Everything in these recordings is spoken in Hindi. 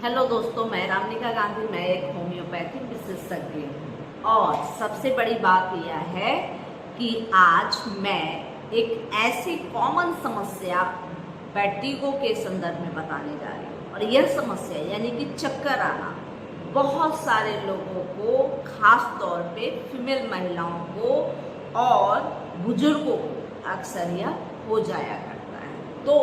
हेलो दोस्तों, मैं रामनिका गांधी। मैं एक होम्योपैथिक विशेषज्ञ हूँ और सबसे बड़ी बात यह है कि आज मैं एक ऐसी कॉमन समस्या वर्टिगो के संदर्भ में बताने जा रही हूँ। और यह समस्या यानी कि चक्कर आना बहुत सारे लोगों को, खास तौर पे फीमेल महिलाओं को और बुजुर्गों को अक्सर यह हो जाया करता है। तो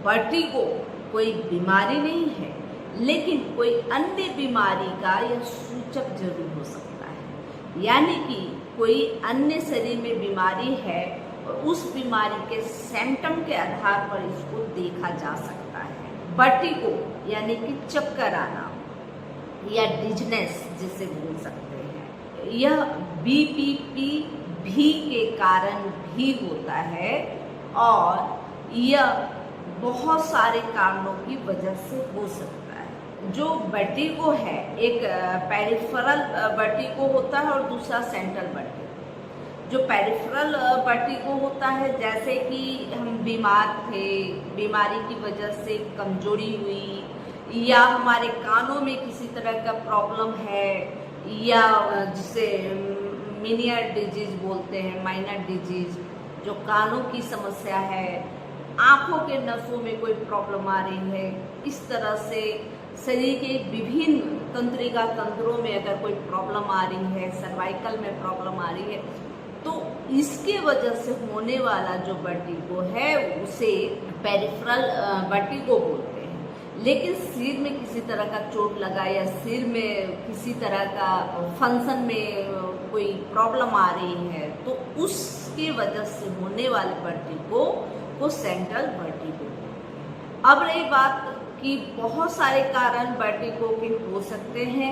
वर्टिगो कोई बीमारी नहीं है, लेकिन कोई अन्य बीमारी का यह सूचक जरूर हो सकता है। यानी कि कोई अन्य शरीर में बीमारी है और उस बीमारी के सिम्टम के आधार पर इसको देखा जा सकता है। वर्टिगो यानी कि चक्कर आना या डिजनेस जिसे बोल सकते हैं, यह बीपीपी भी के कारण भी होता है और यह बहुत सारे कारणों की वजह से हो सकता है। जो वर्टिगो है, एक पेरिफेरल वर्टिगो होता है और दूसरा सेंट्रल वर्टिगो। जो पेरिफेरल वर्टिगो होता है, जैसे कि हम बीमार थे, बीमारी की वजह से कमजोरी हुई, या हमारे कानों में किसी तरह का प्रॉब्लम है, या जिसे मीनियर डिजीज बोलते हैं, माइनर डिजीज, जो कानों की समस्या है, आंखों के नसों में कोई प्रॉब्लम आ रही है, इस तरह से शरीर के विभिन्न तंत्रिका तंत्रों में अगर कोई प्रॉब्लम आ रही है, सर्वाइकल में प्रॉब्लम आ रही है, तो इसके वजह से होने वाला जो वर्टिगो है उसे पेरिफेरल वर्टिगो बोलते हैं। लेकिन सिर में किसी तरह का चोट लगा या सिर में किसी तरह का फंक्शन में कोई प्रॉब्लम आ रही है, तो उसकी वजह से होने वाले वर्टिगो को सेंट्रल वर्टिगो। अब रही बात कि बहुत सारे कारण वर्टिगो के हो सकते हैं,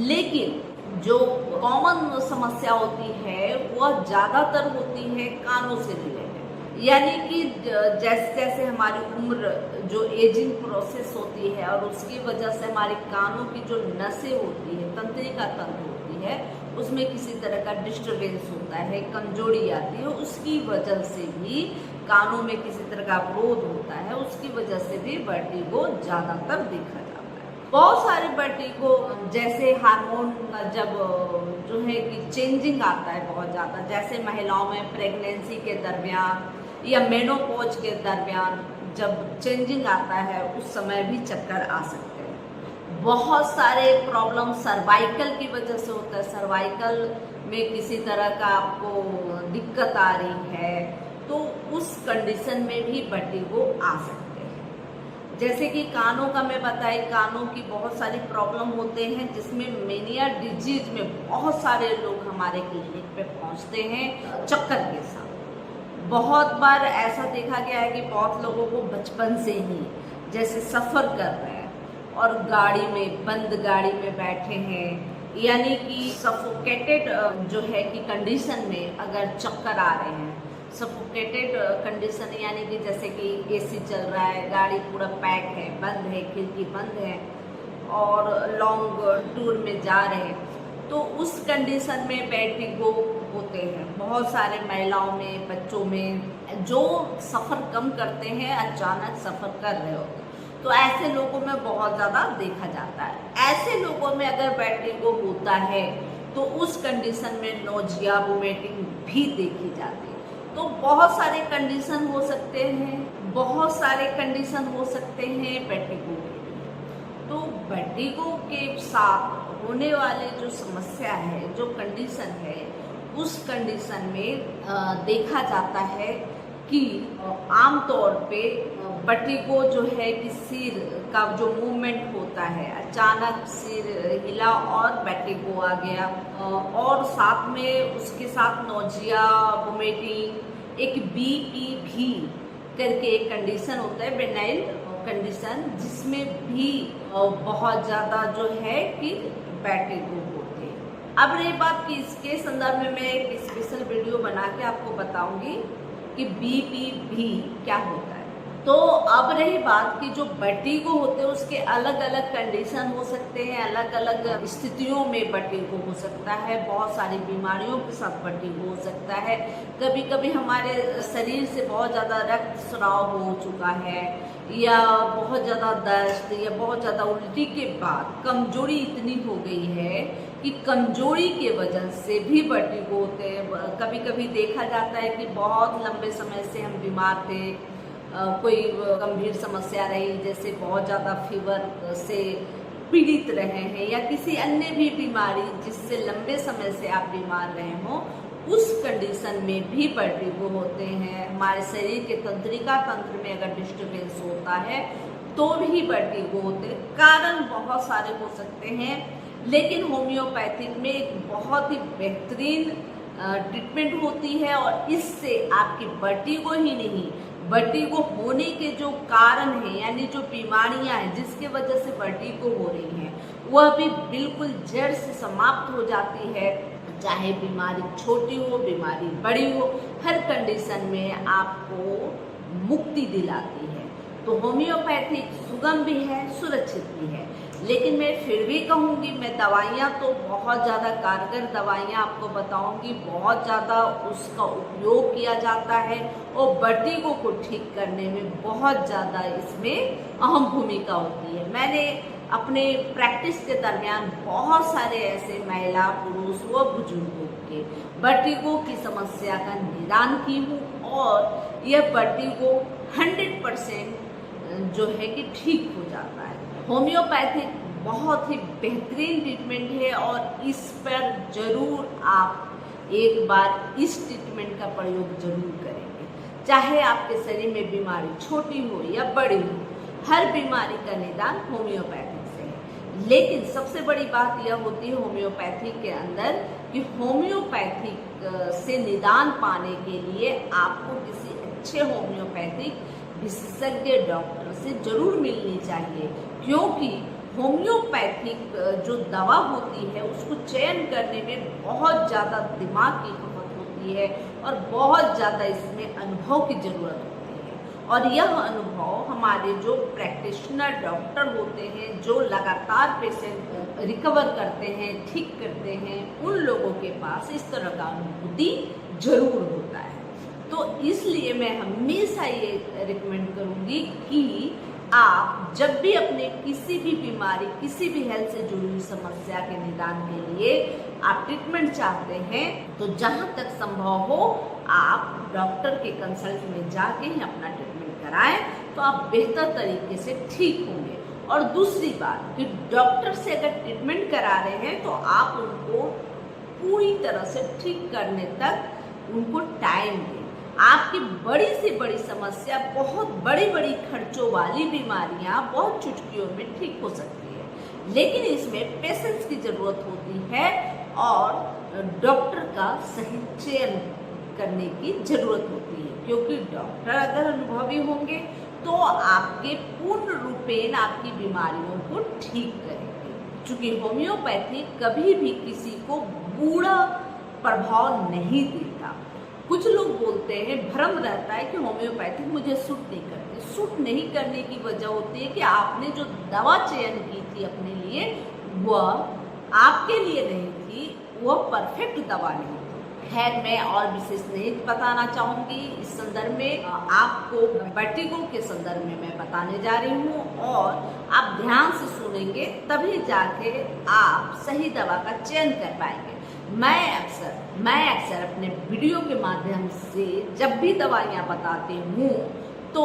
लेकिन जो कॉमन समस्या होती है वह ज़्यादातर होती है कानों से रिलेटेड। यानी कि जैसे जैसे हमारी उम्र, जो एजिंग प्रोसेस होती है, और उसकी वजह से हमारे कानों की जो नसें होती है, तंत्रिका तंत्र होती है, उसमें किसी तरह का डिस्टर्बेंस होता है, कमजोरी आती है, उसकी वजह से भी कानों में किसी तरह का अवरोध होता है, उसकी वजह से भी वर्टिगो ज़्यादातर देखा जाता है। बहुत सारे वर्टिगो, जैसे हार्मोन का जब जो है कि चेंजिंग आता है बहुत ज़्यादा, जैसे महिलाओं में प्रेगनेंसी के दरमियान या मेनोपॉज के दरमियान जब चेंजिंग आता है, उस समय भी चक्कर आ सकते हैं। बहुत सारे प्रॉब्लम सर्वाइकल की वजह से होता है। सर्वाइकल में किसी तरह का आपको दिक्कत आ रही है, तो उस कंडीशन में भी वर्टिगो आ सकते हैं। जैसे कि कानों का मैं बताई, कानों की बहुत सारी प्रॉब्लम होते हैं, जिसमें मेनियर डिजीज में बहुत सारे लोग हमारे क्लिनिक पे पहुंचते हैं चक्कर के साथ। बहुत बार ऐसा देखा गया है कि बहुत लोगों को बचपन से ही, जैसे सफ़र कर रहे हैं और गाड़ी में, बंद गाड़ी में बैठे हैं, यानी कि सफोकेटेड जो है कि कंडीशन में अगर चक्कर आ रहे हैं, सफोकेटेड कंडीशन यानी कि जैसे कि एसी चल रहा है, गाड़ी पूरा पैक है, बंद है, खिड़की बंद है और लॉन्ग टूर में जा रहे हैं, तो उस कंडीशन में वर्टिगो होते हैं। बहुत सारे महिलाओं में, बच्चों में जो सफ़र कम करते हैं, अचानक सफ़र कर रहे होते हैं, तो ऐसे लोगों में बहुत ज़्यादा देखा जाता है। ऐसे लोगों में अगर वर्टिगो होता है तो उस कंडीशन में नोजिया, वोमिटिंग भी देखी जाती है। तो बहुत सारे कंडीशन हो सकते हैं, बहुत सारे कंडीशन हो सकते हैं वर्टिगो के लिए। तो वर्टिगो के साथ होने वाले जो समस्या है, जो कंडीशन है, उस कंडीशन में देखा जाता है कि आमतौर पे वर्टिगो जो है कि सिर का जो मूवमेंट होता है, अचानक सिर हिला और वर्टिगो आ गया, और साथ में उसके साथ नोजिया, वोमिटिंग, एक बीपीवी करके एक कंडीशन होता है, बेनाइल कंडीशन, जिसमें भी बहुत ज़्यादा जो है कि वर्टिगो होते हैं। अब रही बात कि इसके संदर्भ में मैं एक स्पेशल वीडियो बना के आपको बताऊंगी कि बीपीवी क्या होता है। तो अब रही बात कि जो वर्टिगो होते हैं उसके अलग अलग कंडीशन हो सकते हैं, अलग अलग स्थितियों में वर्टिगो हो सकता है। बहुत सारी बीमारियों के साथ वर्टिगो हो सकता है। कभी कभी हमारे शरीर से बहुत ज़्यादा रक्तस्राव हो चुका है, या बहुत ज़्यादा दस्त, या बहुत ज़्यादा उल्टी के बाद कमजोरी इतनी हो गई है कि कमजोरी के वजह से भी वर्टिगो होते हैं। कभी कभी देखा जाता है कि बहुत लंबे समय से हम बीमार थे, कोई गंभीर समस्या रही, जैसे बहुत ज़्यादा फीवर से पीड़ित रहे हैं, या किसी अन्य भी बीमारी जिससे लंबे समय से आप बीमार रहे हों, उस कंडीशन में भी वर्टिगो होते हैं। हमारे शरीर के तंत्रिका तंत्र में अगर डिस्टर्बेंस होता है तो भी वर्टिगो होते हैं। कारण बहुत सारे हो सकते हैं, लेकिन होम्योपैथिक में एक बहुत ही बेहतरीन ट्रीटमेंट होती है, और इससे आपकी वर्टिगो ही नहीं, वर्टिगो होने के जो कारण हैं, यानी जो बीमारियां हैं जिसके वजह से वर्टिगो हो रही हैं, वह भी बिल्कुल जड़ से समाप्त हो जाती है। चाहे बीमारी छोटी हो, बीमारी बड़ी हो, हर कंडीशन में आपको मुक्ति दिलाती है। तो होम्योपैथिक सुगम भी है, सुरक्षित भी है। लेकिन मैं फिर भी कहूँगी, मैं दवाइयाँ तो बहुत ज़्यादा कारगर दवाइयाँ आपको बताऊँगी, बहुत ज़्यादा उसका उपयोग किया जाता है, और वर्टिगो को ठीक करने में बहुत ज़्यादा इसमें अहम भूमिका होती है। मैंने अपने प्रैक्टिस के दरमियान बहुत सारे ऐसे महिला, पुरुष व बुजुर्गों के वर्टिगो की समस्या का निदान की हूँ, और यह वर्टिगो 100% जो है कि ठीक हो जाता है। होम्योपैथिक बहुत ही बेहतरीन ट्रीटमेंट है, और इस पर जरूर आप एक बार इस ट्रीटमेंट का प्रयोग जरूर करेंगे। चाहे आपके शरीर में बीमारी छोटी हो या बड़ी हो, हर बीमारी का निदान होम्योपैथिक से है। लेकिन सबसे बड़ी बात यह होती है होम्योपैथिक के अंदर कि होम्योपैथिक से निदान पाने के लिए आपको किसी अच्छे होम्योपैथिक विशेषज्ञ डॉक्टर से जरूर मिलनी चाहिए, क्योंकि होम्योपैथिक जो दवा होती है उसको चयन करने में बहुत ज़्यादा दिमाग की खपत होती है, और बहुत ज़्यादा इसमें अनुभव की ज़रूरत होती है। और यह अनुभव हमारे जो प्रैक्टिशनर डॉक्टर होते हैं, जो लगातार पेशेंट रिकवर करते हैं, ठीक करते हैं, उन लोगों के पास इस तरह का अनुभूति जरूर होता है। तो इसलिए मैं हमेशा ये रिकमेंड करूँगी कि आप जब भी अपने किसी भी बीमारी, किसी भी हेल्थ से जुड़ी हुई समस्या के निदान के लिए आप ट्रीटमेंट चाहते हैं, तो जहाँ तक संभव हो आप डॉक्टर के कंसल्ट में जाके ही अपना ट्रीटमेंट कराएं, तो आप बेहतर तरीके से ठीक होंगे। और दूसरी बात कि डॉक्टर से अगर ट्रीटमेंट करा रहे हैं तो आप उनको पूरी तरह से ठीक करने तक उनको टाइम दें। आपकी बड़ी से बड़ी समस्या, बहुत बड़ी बड़ी खर्चों वाली बीमारियां बहुत चुटकियों में ठीक हो सकती है, लेकिन इसमें पेशेंस की ज़रूरत होती है, और डॉक्टर का सही चयन करने की ज़रूरत होती है। क्योंकि डॉक्टर अगर अनुभवी होंगे तो आपके पूर्ण रूपेण आपकी बीमारियों को ठीक करेंगे। चूँकि होम्योपैथी कभी भी किसी को बुरा प्रभाव नहीं देता। कुछ लोग बोलते हैं, भ्रम रहता है कि होम्योपैथिक मुझे सूट नहीं करती। सूट नहीं करने की वजह होती है कि आपने जो दवा चयन की थी अपने लिए, वह आपके लिए नहीं थी, वह परफेक्ट दवा नहीं थी। खैर, मैं और विशेष नहीं बताना चाहूँगी इस संदर्भ में, आपको वर्टिगो के संदर्भ में मैं बताने जा रही हूँ, और आप ध्यान से सुनेंगे तभी जाके आप सही दवा का चयन कर पाएंगे। मैं अक्सर अपने वीडियो के माध्यम से जब भी दवाइयाँ बताती हूँ, तो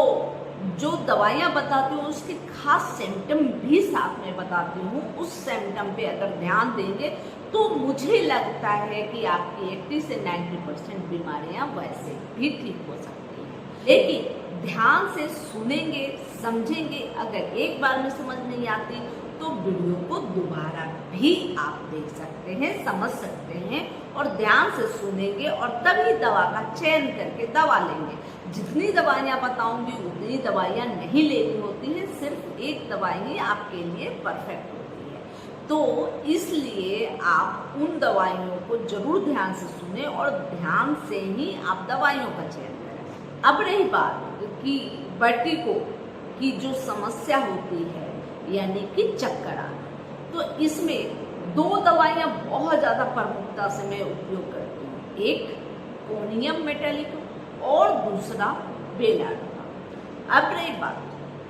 जो दवाइयाँ बताती हूँ उसके खास सिम्टम भी साथ में बताती हूँ। उस सिम्टम पे अगर ध्यान देंगे तो मुझे लगता है कि आपकी 80 से 90% बीमारियाँ वैसे भी ठीक हो सकती हैं। लेकिन ध्यान से सुनेंगे, समझेंगे। अगर एक बार में समझ नहीं आती तो वीडियो को दोबारा भी आप देख सकते हैं, समझ सकते हैं, और ध्यान से सुनेंगे, और तभी दवा का चयन करके दवा लेंगे। जितनी दवाइयाँ बताऊंगी उतनी दवाइयाँ नहीं लेनी होती हैं, सिर्फ एक दवाई ही आपके लिए परफेक्ट होती है। तो इसलिए आप उन दवाइयों को जरूर ध्यान से सुने, और ध्यान से ही आप दवाइयों का चयन करें। अब रही बात कि वर्टिगो की जो समस्या होती है यानी कि चक्कर आना, तो इसमें 2 दवाइयाँ बहुत ज़्यादा प्रमुखता से मैं उपयोग करती हूँ। एक कोनियम मेटालिक और दूसरा बेलाडोना। अब रही बात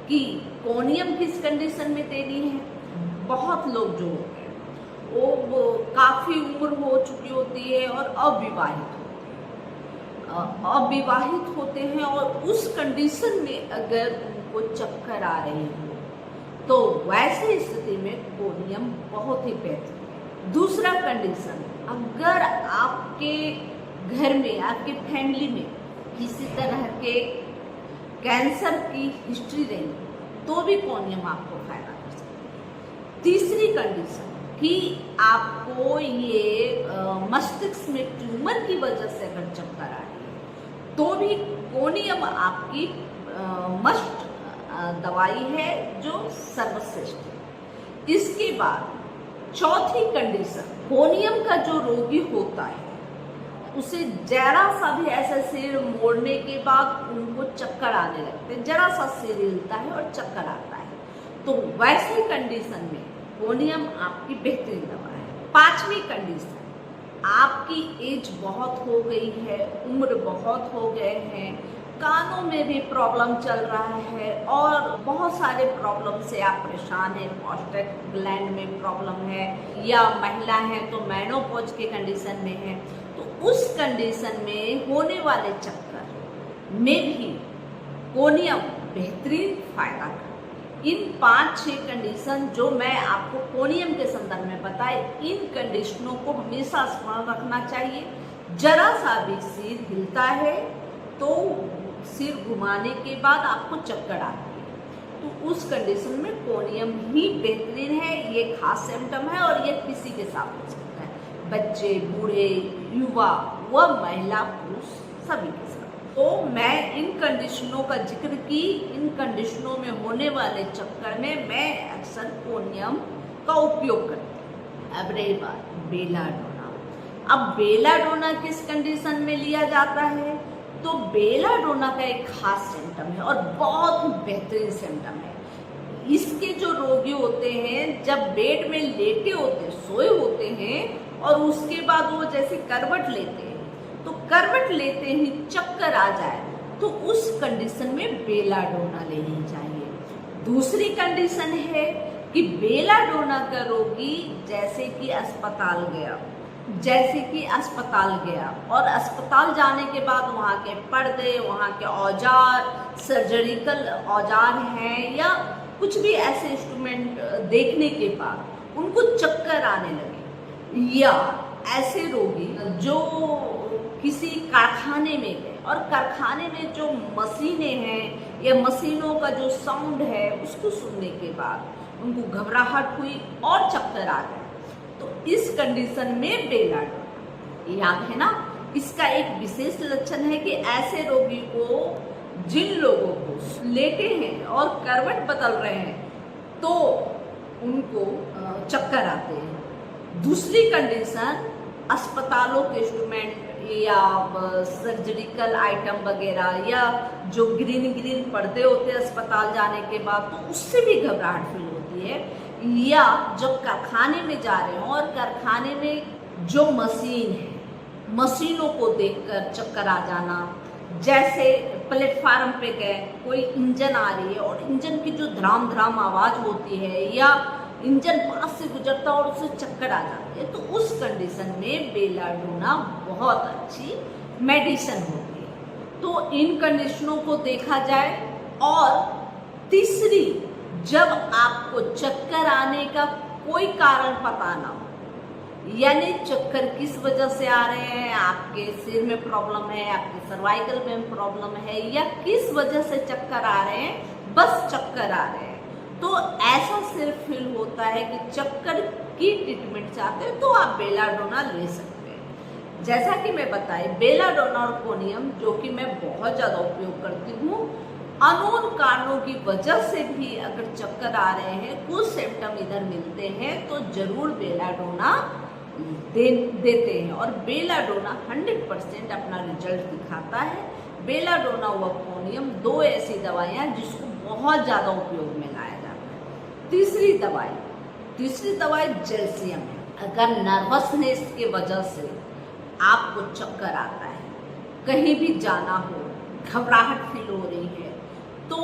कि कोनियम किस कंडीशन में देनी है, बहुत लोग जो होते हैं वो काफ़ी उम्र हो चुकी होती है और अविवाहित होते हैं और उस कंडीशन में अगर उनको चक्कर आ रहे हो तो वैसी स्थिति में कोनियम बहुत ही बेहतर है। दूसरा कंडीशन, अगर आपके घर में, आपके फैमिली में किसी तरह के कैंसर की हिस्ट्री रही तो भी कोनियम आपको फायदा कर सकता है। तीसरी कंडीशन कि आपको ये मस्तिष्क में ट्यूमर की वजह से अगर चक्कर आ रही है तो भी कोनियम आपकी मस्ट दवाई है जो सर्वश्रेष्ठ है। इसके बाद चौथी कंडीशन, कोनियम का जो रोगी होता है उसे जरा सा भी ऐसा सिर मोड़ने के बाद उनको चक्कर आने लगते हैं, जरा सा सिर हिलता है और चक्कर आता है, तो वैसी कंडीशन में कोनियम आपकी बेहतरीन दवा है। पांचवी कंडीशन, आपकी एज बहुत हो गई है, उम्र बहुत हो गए हैं, कानों में भी प्रॉब्लम चल रहा है और बहुत सारे प्रॉब्लम से आप परेशान हैं, प्रोस्टेट ग्लैंड में प्रॉब्लम है या महिला है तो मेनोपॉज के कंडीशन में है, तो उस कंडीशन में होने वाले चक्कर में भी कोनियम बेहतरीन फायदा करता है। इन 5-6 कंडीशन जो मैं आपको कोनियम के संदर्भ में बताए, इन कंडीशनों को हमेशा स्मरण रखना चाहिए। जरा सा भी सिर हिलता है तो सिर घुमाने के बाद आपको चक्कर आती है, तो उस कंडीशन में कोनियम ही बेहतरीन है। ये खास सिम्टम है और ये किसी के साथ हो सकता है, बच्चे, बूढ़े, युवा व महिला, पुरुष सभी के साथ। तो मैं इन कंडीशनों का जिक्र की, इन कंडीशनों में होने वाले चक्कर में मैं अक्सर कोनियम का उपयोग करती हूँ। अब रही बात बेलाडोना। अब बेलाडोना किस कंडीशन में लिया जाता है, तो बेलाडोना का एक खास सिम्टम है और बहुत ही बेहतरीन सिम्टम है। इसके जो रोगी होते हैं जब बेड में लेटे होते, सोए होते हैं और उसके बाद वो जैसे करवट लेते हैं, तो करवट लेते ही चक्कर आ जाए तो उस कंडीशन में बेलाडोना लेनी चाहिए। दूसरी कंडीशन है कि बेलाडोना का रोगी जैसे कि अस्पताल गया और अस्पताल जाने के बाद वहाँ के पर्दे, वहाँ के औजार, सर्जरिकल औजार हैं या कुछ भी ऐसे इंस्ट्रूमेंट देखने के बाद उनको चक्कर आने लगे, या ऐसे रोगी जो किसी कारखाने में गए और कारखाने में जो मशीनें हैं या मशीनों का जो साउंड है उसको सुनने के बाद उनको घबराहट हुई और चक्कर आ गए, तो इस कंडीशन में बेलाडोना, याद है ना, इसका एक विशेष लक्षण है कि ऐसे रोगी को, जिन लोगों को लेटे हैं और करवट बदल रहे हैं तो उनको चक्कर आते हैं। दूसरी कंडीशन, अस्पतालों के इंस्ट्रूमेंट या सर्जरिकल आइटम वगैरह या जो ग्रीन पर्दे होते हैं अस्पताल जाने के बाद, तो उससे भी घबराहट फील होती है, या जब कारखाने में जा रहे हो और कारखाने में जो मशीन है, मशीनों को देखकर चक्कर आ जाना, जैसे प्लेटफार्म पे गए, कोई इंजन आ रही है और इंजन की जो धड़ाम धड़ाम आवाज़ होती है या इंजन पास से गुजरता और उससे चक्कर आ जाती है, तो उस कंडीशन में बेलाडोना बहुत अच्छी मेडिसिन होती है। तो इन कंडीशनों को देखा जाए। और तीसरी, जब आपको चक्कर आने का कोई कारण पता ना हो, यानी चक्कर किस वजह से आ रहे हैं, आपके सिर में प्रॉब्लम है, आपके सर्वाइकल में प्रॉब्लम है, या किस वजह से चक्कर आ रहे हैं, बस चक्कर आ रहे हैं, तो ऐसा सिर्फ फील होता है कि चक्कर की ट्रीटमेंट चाहते हैं तो आप बेलाडोना ले सकते हैं। जैसा कि मैं बताई, बेलाडोना और कोनियम जो कि मैं बहुत ज़्यादा उपयोग करती हूँ, अनोन कारणों की वजह से भी अगर चक्कर आ रहे हैं, कुछ सिम्टम इधर मिलते हैं, तो जरूर बेलाडोना देते हैं। और बेलाडोना 100% अपना रिजल्ट दिखाता है। बेलाडोना व कोनियम 2 ऐसी दवाइयाँ जिसको बहुत ज़्यादा उपयोग में लाया जाता है। तीसरी दवाई जेल्सियम है। अगर नर्वसनेस की वजह से आपको चक्कर आता है, कहीं भी जाना हो, घबराहट फील हो रही है, तो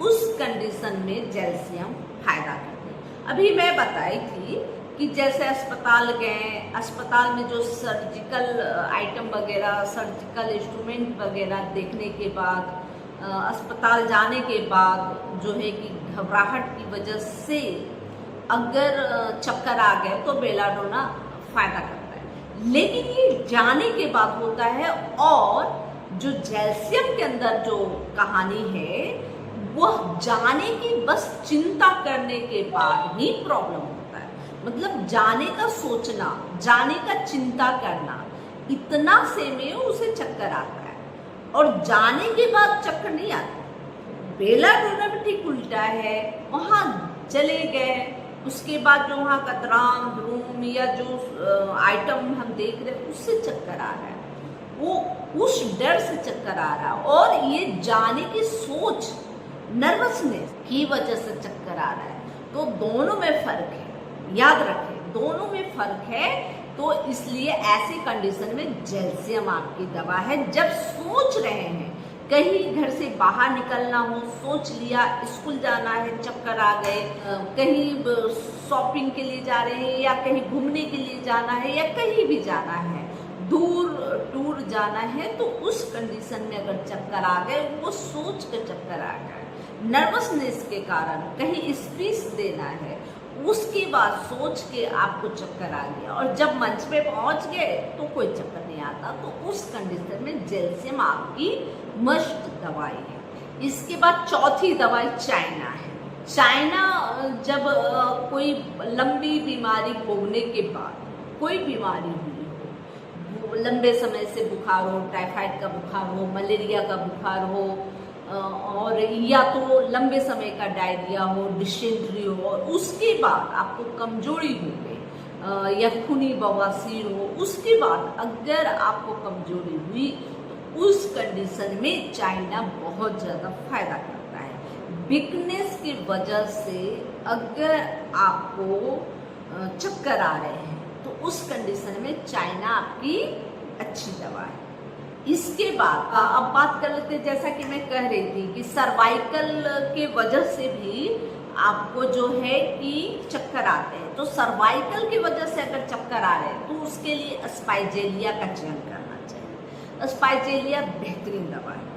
उस कंडीशन में जेल्सियम फायदा करती है। अभी मैं बताई थी कि जैसे अस्पताल गए, अस्पताल में जो सर्जिकल आइटम वगैरह, सर्जिकल इंस्ट्रूमेंट वगैरह देखने के बाद, अस्पताल जाने के बाद जो है कि घबराहट की वजह से अगर चक्कर आ गए तो बेलाडोना फायदा करता है। लेकिन ये जाने के बाद होता है, और जो जेल्सियम के अंदर जो कहानी है वह जाने की बस चिंता करने के बाद ही प्रॉब्लम होता है। मतलब जाने का सोचना, जाने का चिंता करना, इतना से में उसे चक्कर आता है, और जाने के बाद चक्कर नहीं आता। बेलाडोना भी ठीक उल्टा है, वहाँ चले गए, उसके बाद जो वहाँ का द्राम ध्रूम या जो आइटम हम देख रहे हैं उससे चक्कर आ रहा है, वो उस डर से चक्कर आ रहा है, और ये जाने की सोच, नर्वसनेस की वजह से चक्कर आ रहा है। तो दोनों में फर्क है, याद रखें, दोनों में फर्क है। तो इसलिए ऐसी कंडीशन में जेल्सियम आपकी दवा है। जब सोच रहे हैं कहीं घर से बाहर निकलना हो, सोच लिया स्कूल जाना है, चक्कर आ गए, कहीं शॉपिंग के लिए जा रहे हैं या कहीं घूमने के लिए जाना है या कहीं भी जाना है, दूर टूर जाना है, तो उस कंडीशन में अगर चक्कर आ गए, वो सोच के चक्कर आ गए, नर्वसनेस के कारण कहीं स्पीच देना है, उसके बाद सोच के आपको चक्कर आ गया और जब मंच पे पहुंच गए तो कोई चक्कर नहीं आता, तो उस कंडीशन में जेल्सियम आपकी मस्ट दवाई है। इसके बाद चौथी दवाई चाइना है। चाइना जब कोई लंबी बीमारी भोगने के बाद, कोई बीमारी हुई हो, लंबे समय से बुखार हो, टाइफाइड का बुखार हो, मलेरिया का बुखार हो, और या तो लंबे समय का डायरिया हो, डिसेंट्री हो, और उसके बाद आपको कमजोरी हो गई या खूनी बवासीर हो, उसके बाद अगर आपको कमजोरी हुई तो उस कंडीशन में चाइना बहुत ज़्यादा फायदा करता है। वीकनेस की वजह से अगर आपको चक्कर आ रहे हैं तो उस कंडीशन में चाइना आपकी अच्छी दवा है। इसके बाद अब बात कर लेते हैं, जैसा कि मैं कह रही थी कि सर्वाइकल के वजह से भी आपको जो है कि चक्कर आते हैं, तो सर्वाइकल की वजह से अगर चक्कर आ रहे हैं तो उसके लिए स्पाइजेलिया का चयन करना चाहिए। स्पाइजेलिया बेहतरीन दवा है।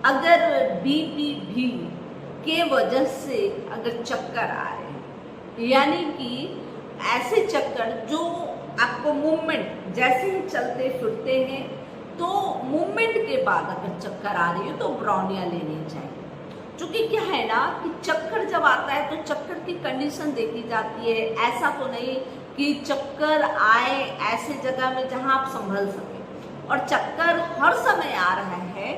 अगर बीपीवी के वजह से अगर चक्कर आ रहे हैं, यानी कि ऐसे चक्कर जो आपको मूवमेंट, जैसे ही चलते फिरते हैं तो मूवमेंट के बाद अगर चक्कर आ रही है तो ब्रोनिया लेनी चाहिए। क्योंकि क्या है ना कि चक्कर जब आता है तो चक्कर की कंडीशन देखी जाती है। ऐसा तो नहीं कि चक्कर आए ऐसे जगह में जहां आप संभल सके, और चक्कर हर समय आ रहा है,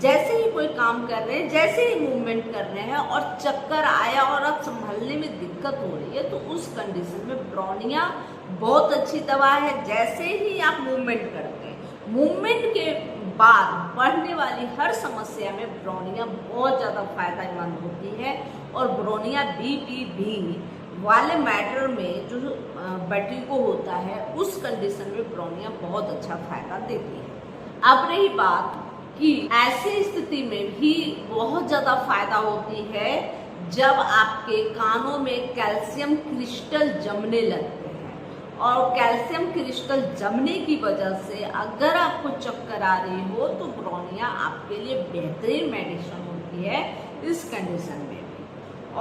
जैसे ही कोई काम कर रहे हैं, जैसे ही मूवमेंट कर रहे हैं और चक्कर आया और अब संभलने में दिक्कत हो रही है, तो उस कंडीशन में ब्रोनिया बहुत अच्छी दवा है। जैसे ही आप मूवमेंट करते हैं, मूवमेंट के बाद बढ़ने वाली हर समस्या में ब्रोनिया बहुत ज़्यादा फायदेमंद होती है, और ब्रोनिया बीपीवी वाले मैटर में जो बैटरी को होता है उस कंडीशन में ब्रोनिया बहुत अच्छा फायदा देती है। अब रही बात कि ऐसी स्थिति में भी बहुत ज़्यादा फायदा होती है जब आपके कानों में कैल्शियम क्रिस्टल जमने लगते हैं, और कैल्शियम क्रिस्टल जमने की वजह से अगर आपको चक्कर आ रही हो तो ब्रोनिया आपके लिए बेहतरीन मेडिसिन होती है इस कंडीशन में।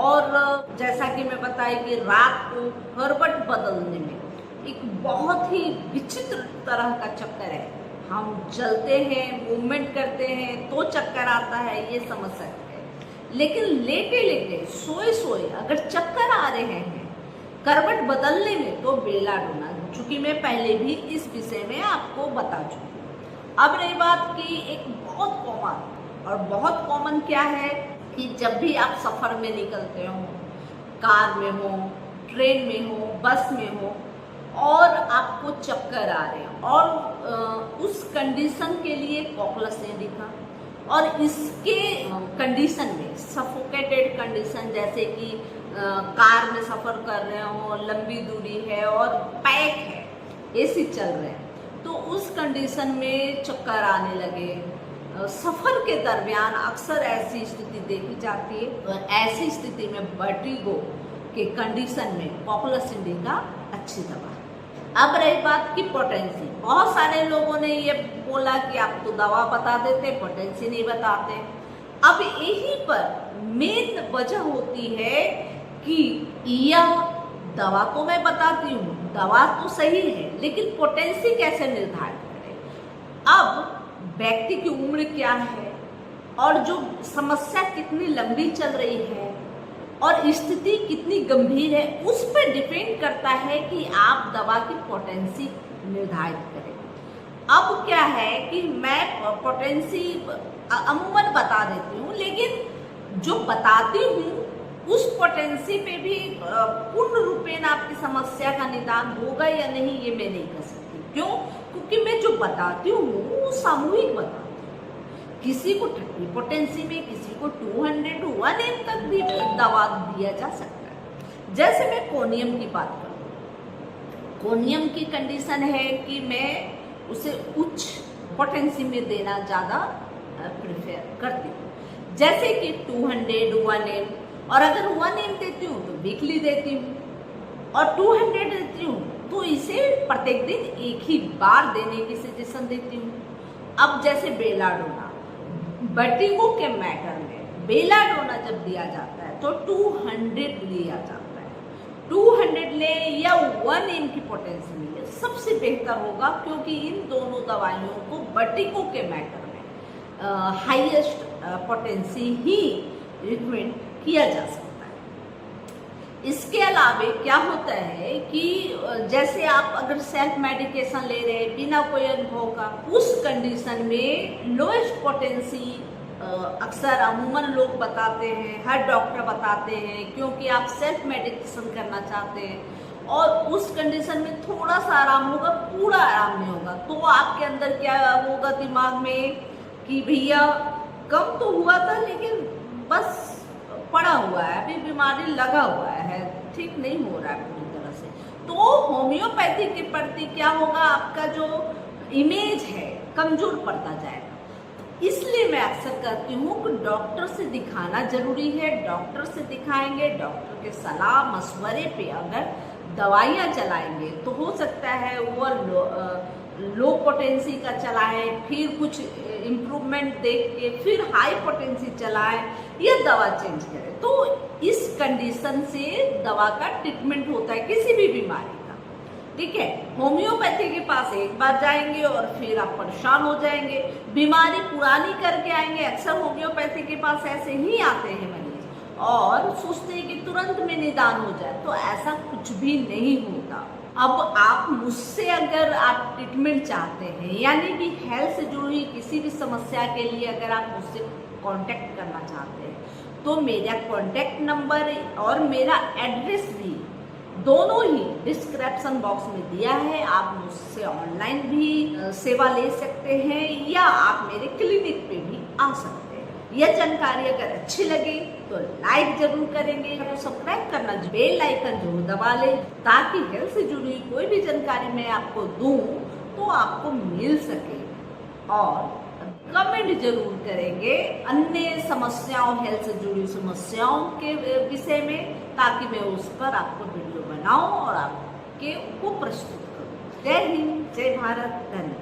और जैसा कि मैं बताई कि रात को करवट बदलने में एक बहुत ही विचित्र तरह का चक्कर है। हम चलते हैं, मूवमेंट करते हैं तो चक्कर आता है, ये समझ सकते हैं। लेकिन लेटे लेटे, सोए सोए अगर चक्कर आ रहे हैं करवट बदलने में, तो बेलाडोना, चूंकि मैं पहले भी इस विषय में आपको बता चुकी। अब रही बात की एक बहुत कॉमन, और बहुत कॉमन क्या है कि जब भी आप सफ़र में निकलते हो, कार में हो, ट्रेन में हो, बस में हो, और आपको चक्कर आ रहे हैं और उस कंडीशन के लिए कॉकलस इंडिका, और इसके कंडीशन में सफोकेटेड कंडीशन, जैसे कि कार में सफ़र कर रहे हो, लंबी दूरी है और पैक है, एसी चल रहे हैं, तो उस कंडीशन में चक्कर आने लगे। सफ़र के दरमियान अक्सर ऐसी स्थिति देखी जाती है, और ऐसी स्थिति में वर्टिगो के कंडीशन में पॉपुलस इंडिका अच्छी दवा है। अब रही बात की पोटेंसी, बहुत सारे लोगों ने ये बोला कि आप तो दवा बता देते, पोटेंसी नहीं बताते। अब यहीं पर मेन वजह होती है कि यह दवा तो मैं बताती हूँ, दवा तो सही है, लेकिन पोटेंसी कैसे निर्धारित करें। अब व्यक्ति की उम्र क्या है और जो समस्या कितनी लंबी चल रही है और स्थिति कितनी गंभीर है, उस पर डिपेंड करता है कि आप दवा की पोटेंसी निर्धारित करें। अब क्या है कि मैं पोटेंसी अमूमन बता देती हूँ, लेकिन जो बताती हूँ उस पोटेंसी पे भी पूर्ण रूपेण आपकी समस्या का निदान होगा या नहीं, ये मैं नहीं कर सकती। क्यों? क्योंकि मैं जो बताती हूँ वो सामूहिक बताती हूँ। किसी को 30 पोटेंसी में, किसी को 200, 1M तक भी दवा दिया जा सकता है। जैसे मैं कोनियम की बात करूँ, कोनियम की कंडीशन है कि मैं उसे उच्च पोटेंसी में देना ज़्यादा प्रेफर करती हूँ, जैसे कि 200, 1M, और अगर 1M देती हूँ तो वीकली देती हूँ, और 200 देती हूँ तो इसे प्रत्येक दिन एक ही बार देने की सजेशन देती हूँ। अब जैसे बेलाडोना, वर्टिगो के मैटर में बेलाडोना जब दिया जाता है तो 200 लिया जाता है। 200 ले या 1M की पोटेंसी मिले, सबसे बेहतर होगा, क्योंकि इन दोनों दवाइयों को वर्टिगो के मैटर में हाईएस्ट पोटेंसी ही रिकमेंड किया जा सकता है। इसके अलावे क्या होता है कि जैसे आप अगर सेल्फ मेडिकेशन ले रहे हैं बिना कोई अनुभव का, उस कंडीशन में लोएस्ट पोटेंसी अक्सर अमूमन लोग बताते हैं, हर डॉक्टर बताते हैं, क्योंकि आप सेल्फ मेडिकेशन करना चाहते हैं और उस कंडीशन में थोड़ा सा आराम होगा, पूरा आराम नहीं होगा। तो आपके अंदर क्या होगा दिमाग में कि भैया कम तो हुआ था, लेकिन बस पड़ा हुआ है, अभी बीमारी लगा हुआ है, ठीक नहीं हो रहा है पूरी तरह से। तो होम्योपैथी के प्रति क्या होगा, आपका जो इमेज है कमजोर पड़ता जाएगा। इसलिए मैं अक्सर कहती हूँ कि डॉक्टर से दिखाना जरूरी है। डॉक्टर से दिखाएंगे, डॉक्टर के सलाह मशवरे पे अगर दवाइयाँ चलाएंगे तो हो सकता है वो लो पोटेंसी का चलाएं, फिर कुछ इम्प्रूवमेंट देख के फिर हाई पोटेंसी चलाएं या दवा चेंज करें। तो इस कंडीशन से दवा का ट्रीटमेंट होता है किसी भी बीमारी का, ठीक है। होम्योपैथी के पास एक बार जाएंगे और फिर आप परेशान हो जाएंगे, बीमारी पुरानी करके आएंगे। अक्सर होम्योपैथी के पास ऐसे ही आते हैं मरीज और सोचते हैं कि तुरंत में निदान हो जाए, तो ऐसा कुछ भी नहीं होता। अब आप मुझसे अगर आप ट्रीटमेंट चाहते हैं, यानी कि हेल्थ से जुड़ी हुई किसी भी समस्या के लिए अगर आप मुझसे कांटेक्ट करना चाहते हैं, तो मेरा कांटेक्ट नंबर और मेरा एड्रेस भी दोनों ही डिस्क्रिप्शन बॉक्स में दिया है। आप मुझसे ऑनलाइन भी सेवा ले सकते हैं या आप मेरे क्लिनिक पे भी आ सकते हैं। यह जानकारी अगर अच्छी लगे तो लाइक जरूर करेंगे, तो सब्सक्राइब करना, बेल आइकन जरूर दबा लें, ताकि हेल्थ से जुड़ी कोई भी जानकारी मैं आपको दूं तो आपको मिल सके। और कमेंट जरूर करेंगे अन्य समस्याओं, हेल्थ से जुड़ी समस्याओं के विषय में, ताकि मैं उस पर आपको वीडियो बनाऊं और आपके को प्रस्तुत करूं। जय हिंद, जय भारत, धन्यवाद।